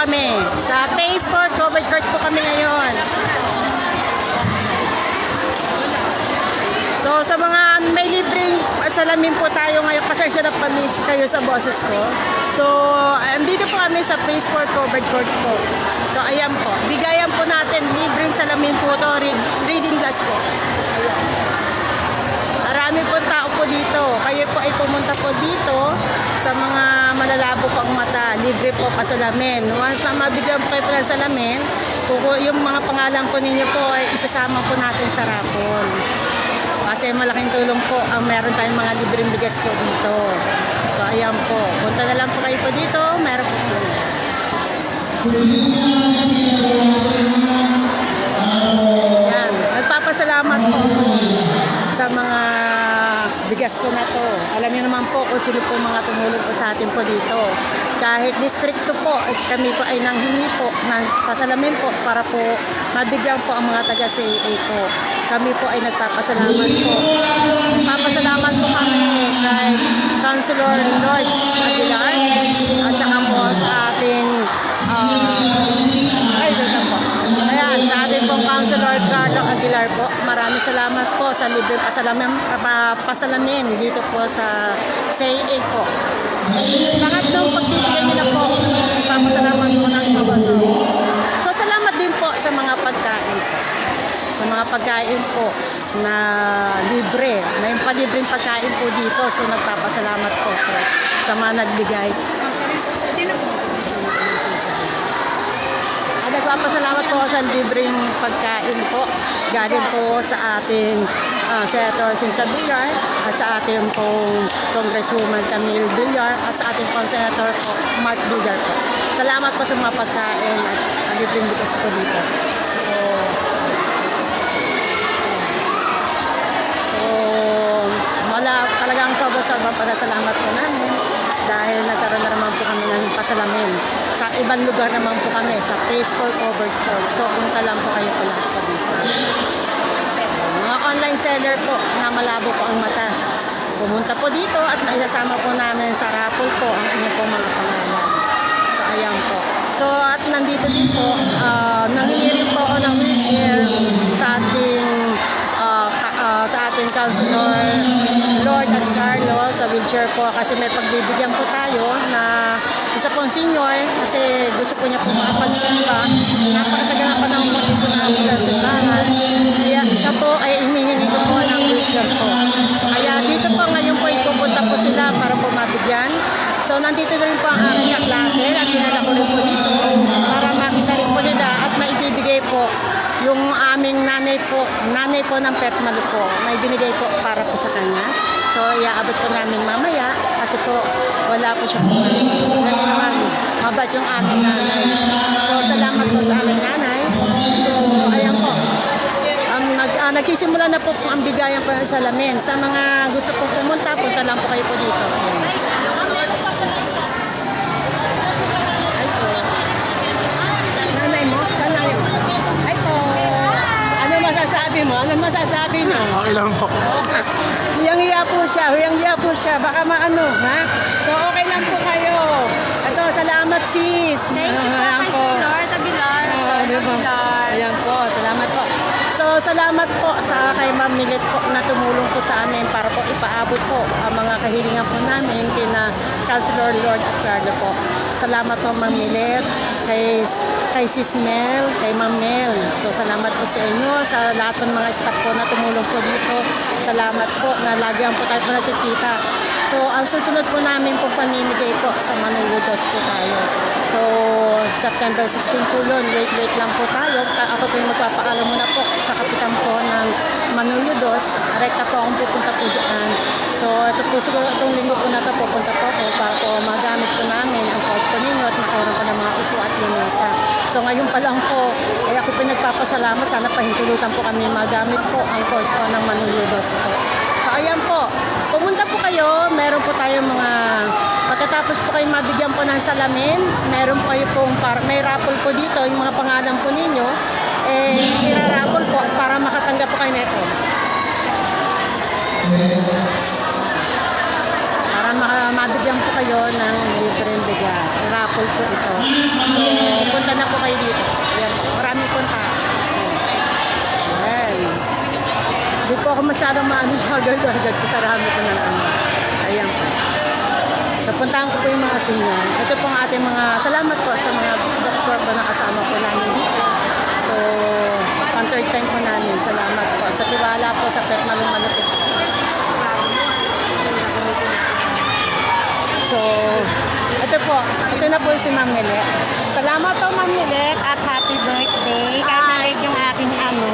kami. Sa Phase 4 covered court po kami ngayon. So sa mga may libreng salamin po tayo ngayon, pasensya na panis kayo sa boses ko. So andito po kami sa Phase 4 covered court po. So ayan po, bigayan po natin, libreng salamin po to, reading glass po. Ayan. Marami po tao po dito. Kayo po ay pumunta po dito sa mga malalabo po ang mata. Libre po pa salamin. Once na mabigyan po kayo po ng salamin, yung mga pangalan po ninyo po ay isasama po natin sa raffle. Kasi malaking tulong po ang meron tayong mga libreng bigas po dito. So ayan po. Punta na lang po kayo po dito. Meron po po. Ayan. Nagpapasalamat po sa mga bigas po na to. Alam niyo naman po kung sino po mga tumulong po sa atin po dito. Kahit districto po, kami po ay nanghingi po ng pasalamin po para po mabigyan po ang mga taga-CA po. Kami po ay nagpapasalamat po. Nagpapasalamat po kami kay Councilor Lord Aguilar at saka po sa ating ayan, sa ating pong Councilor Carlo Aguilar po. Maraming salamat po sa libreng pasalamin dito po sa CA po. Pangatlong pagbibigyan nila po, papasalamat po ng sabaso. So salamat din po sa mga pagkain po. Sa mga pagkain po na libre. May palibreng pagkain po dito. So nagpapasalamat po sa mga nagbigay. Sino po? Nagpapasalamat po sa libreng pagkain po. Galing po sa ating Senator Cynthia Villar at sa ating pong Congresswoman Camille Villar at sa ating pong Senator po, Mark Villar po. Salamat po sa mga pagkain at libreng bigas po dito. So wala talagang sobrang pasalamat po namin dahil nagkaroon na naman po kami ng pasalamin. Sa ibang lugar naman po kami, sa Phase 4 covered court. So punta lang po kayo po lahat po dito. Mga online seller po na malabo po ang mata. Pumunta po dito at naisasama po namin sa raffle po ang inyong po mga pangalan. So ayan po. So at nandito din po, nangingirin po ako ng wheelchair sa ating Councilor Lord at Carlo sa wheelchair po kasi may pagbibigyan po tayo na isa pong senior kasi gusto po niya po makapagsimba. Napakatagal na panahon po dito na ako sa simbahan. Kaya siya po ay hinihingi ko po ng wheelchair po. Kaya dito po ngayon po ipupunta po sila para po mabigyan. So nandito na rin po ang aking kaklase at dinala ko rin po dito para makita rin po nila at maibibigay po yung aming nanay po ng Petmalu po, may binigay po para po sa kanya. So, iaabot po namin mamaya kasi po wala po siya po. Ganun naman, mabait yung aming nanay. So, salamat po sa aming nanay. So, ayan po. Nagsisimula na po ang bigayan po ng salamin. Sa mga gusto po pumunta, punta lang po kayo po dito. Nanay mo? Saan nanay mo? Ano masasabi niyo? Okay lang po. Hiyang-hiya po siya. Baka maano, ha? So, okay lang po kayo. Ito, salamat sis. Thank you po kay Lord Aguilar. Ayan po, salamat po. So, salamat po sa kay Ma'am Milet po na tumulong po sa amin para po ipaabot po ang mga kahilingan po namin kina Councilor Lord at Carlo po. Salamat po Ma'am Milet, kay Sis Mel, kay Ma'am Mel. So, salamat po sa inyo, sa lahat ng mga staff po na tumulong po dito. Salamat po na lagi po tayo po nakikita. So, ang susunod po namin po pamimigay po sa Manuludos po tayo. So, September 16 po yun. Wait lang po tayo. Ako po yung magpapaalam muna po sa kapitan po ng Manuludos. Rekta po akong pupunta po dyan. So, ito po siguro itong linggo po na ito pupunta po ako para po magamit po namin ang court po ninyo at makaroon po ng mga upo at limesa. So, ngayon pa lang po, ako po nagpapasalamat. Sana pahintulutan po kami magamit po ang court po ng Manuludos po. So, ayan po. Pumunta po kayo. Meron po tayo mga pagkatapos po kayo mabigyan po ng salamin, meron po kayo pong may raffle po dito, yung mga pangalan po ninyo, iraraffle po para makatanggap po kayo nito. Para mabigyan po kayo ng libreng bigas. Raffle Rapol po ito. So, punta na po kayo dito. Ayan po, maraming punta. Ayan. Hindi po ako masyadong agad-agad kasi marami po ng ano. Sayang po. So, puntahan ko po yung mga senior. Ito po ang ating mga salamat po sa mga doktor po na kasama po namin dito. So, pang third time po namin. Salamat po sa tiwala po sa pet malupit. So, ito po. Ito na po si Ma'am Milet. Salamat po Ma'am Milet at happy birthday. Kahit nalit yung aking ano.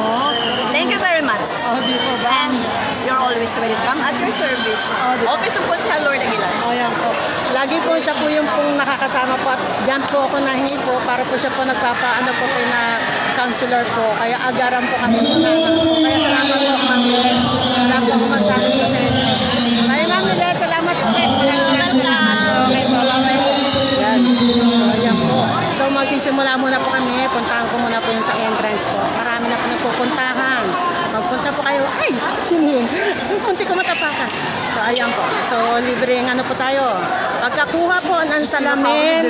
Thank you very much. Oh, di po ba? And you're always welcome at your service. Office of Conchal Lord Aguilar. Oh, yan po. Lagi po siya po yung pong nakakasama po at dyan po ako nahingi po para po siya po nagpapaano po kay na counselor po. Kaya agaran po kami po na po. Kaya salamat po Ma'am Milet. Wala po ako masabi po sa inyo. Kaya Ma'am Milet, salamat po rin. Okay po, bye-bye po. Yan. So, yan po. So magsisimula muna po kami. Puntahan ko muna po yung sa entrance po. Marami na po nagpupuntahan. Magpunta po kayo. Ay, sino yun? Munti ko matapakan. So, ayan po. So, libre ng ano po tayo. Pagkakuha po ng salamin,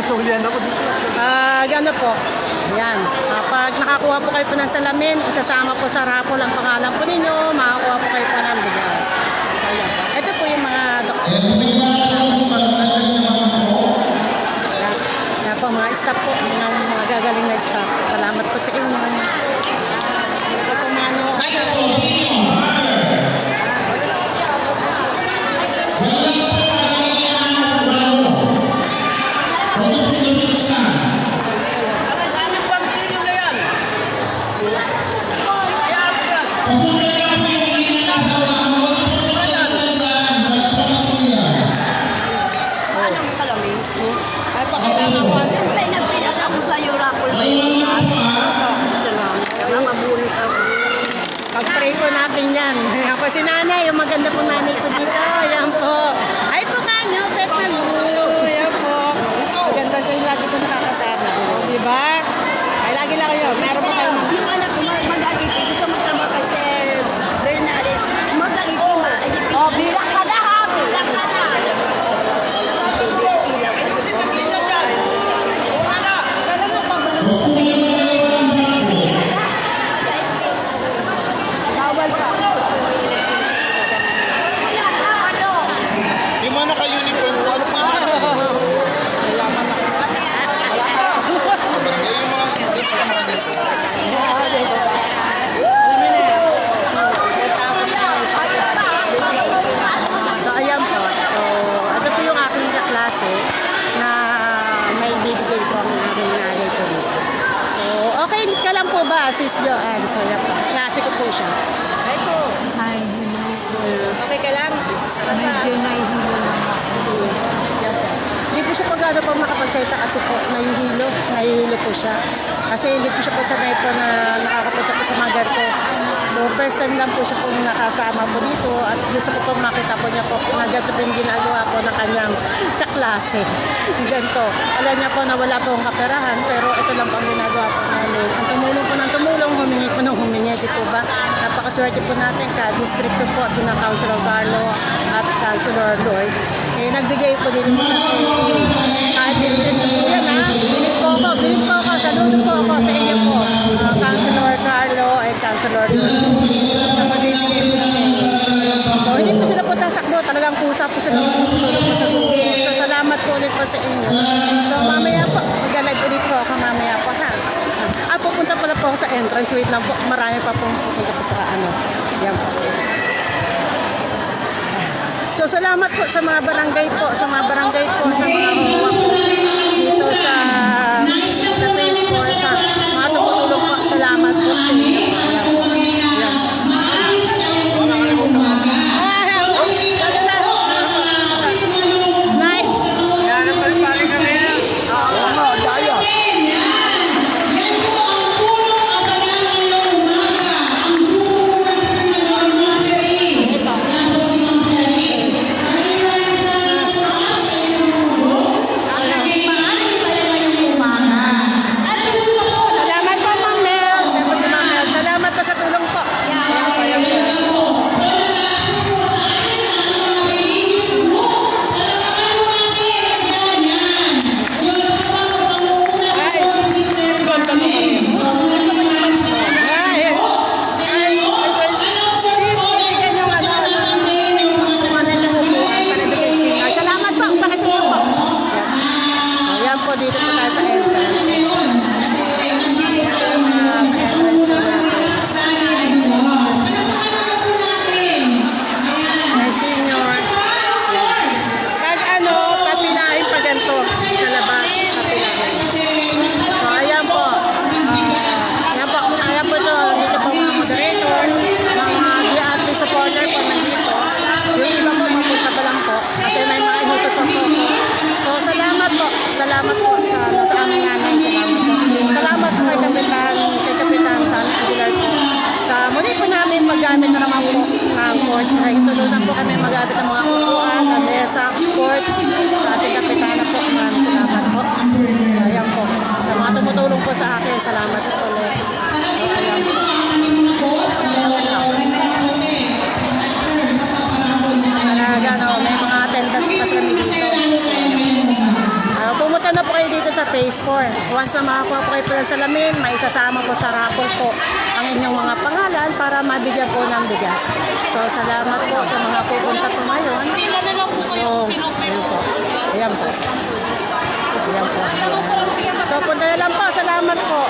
gano po. Ayan. Pag nakakuha po kayo po ng salamin, isasama po sa raffle ang pangalan po ninyo, makakuha po kayo po ng bigas. So, ayan po. Ito po yung mga doktor. Ayan po, mga staff po. Mga gagaling na staff. Salamat po sa inyo. Ito po mga ano. Ay, pakilala ko. Siyempre, nagpilat ako sa iyo, Rapol. Mabulit ako. Pag-pray po natin yan. Ayan po si nanay, yung maganda po nanay ko dito. Ayan po. Ay po kanyo, pet na ayan po. Maganda siya yung lagi ko nakakasama. Diba? Ay, lagi lang kayo. Meron pa kayo. Yung anak ko, mag-agit. Gusto magtrabaho kay Sir Bernales. Mag-agit ko, Oh, bilak ka na ha. Bilak ka na. Bawal pa. Di mo naka-uniform ko. Ano pa yung mga Alaman na. yung mga students sa mga dito? So, ayan po. So, ito po yung aking kaklase na may bibigay po ang aking nanay ko dito. So, okay ka lang po ba, Sis Joanne? So, ayan po. Klase ko po siya. Hi po. Hi, Okay ka lang? medyo nahihilo lang ako. Yan po. Hindi po siya pagano po makapagsalita kasi po nahihilo po siya. Kasi hindi po siya po sanay po na nakakapunta po sa mga ganito. So first time lang po siya po nakasama po dito at gusto ko po makita po niya po na ganito po yung ginagawa po ng kanyang kaklase. Ganito. Alam niya po na wala po ang kaperahan pero ito lang po ang ginagawa po namin. Ang tumulong po ng tumulong, humingi po ng humingi. Di po ba? Napakaswerte po natin ka-district po sina Councilor Carlo at Councilor Lloyd. Eh, nagbigay po din po sa CEU. Kahit district po yan ha. Bilit po ako. Saludo po ako sa inyo po. Councilor Carlo and Councilor Lloyd. Sa magbibigay po sa inyo. So, hindi po sila po tatakbo. Talagang kusa po sila tutulong po sa buko. So, salamat po ulit po sa inyo. So, mamaya po. Mag-live ulit po ako mamaya po ha. Pupunta pala po ako sa entrance. Wait lang po. Marami pa po pupunta po sa ano. Yan po. So, salamat po sa mga barangay po. Sa mga barangay po. Sa mga uwa po. Dito sa phase 4. Sa mga tumutulong po. Salamat po sa inyo. Yan po. Yan. Night. Yan ang pali-pali kami na. Oo nga, daya. salamat po sa aming nanay. Salamat po. Salamat po kay Kapitan sa aming Aguilar po. Sa muli po namin paggamit na naman po ng court. Tulunan po kami magamit ng mga upuan, ng mesa, court. Sa ating Kapitana po. Maraming salamat po. So, ayan po. Sa mga tumutulong po sa akin, salamat po ulit. So, ayan po. May mga attendance pa sa kami dito. Pumunta na po kayo dito sa Phase 4. Once na makakuha po kayo ng salamin, may isasama po sa raffle po ang inyong mga pangalan para mabigyan po ng bigas. So, salamat po sa mga pupunta po ngayon. Pila na lang po kayo. Ayan po. Ayan po. Ayan po. So, punta na lang po. Salamat po.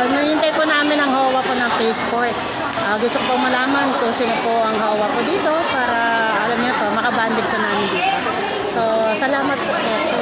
Nahintay po namin ang hawa po ng Phase 4. Gusto ko po malaman kung sino po ang hawa po dito para, alam niyo po, makabanding po namin dito. So, salamat po. So,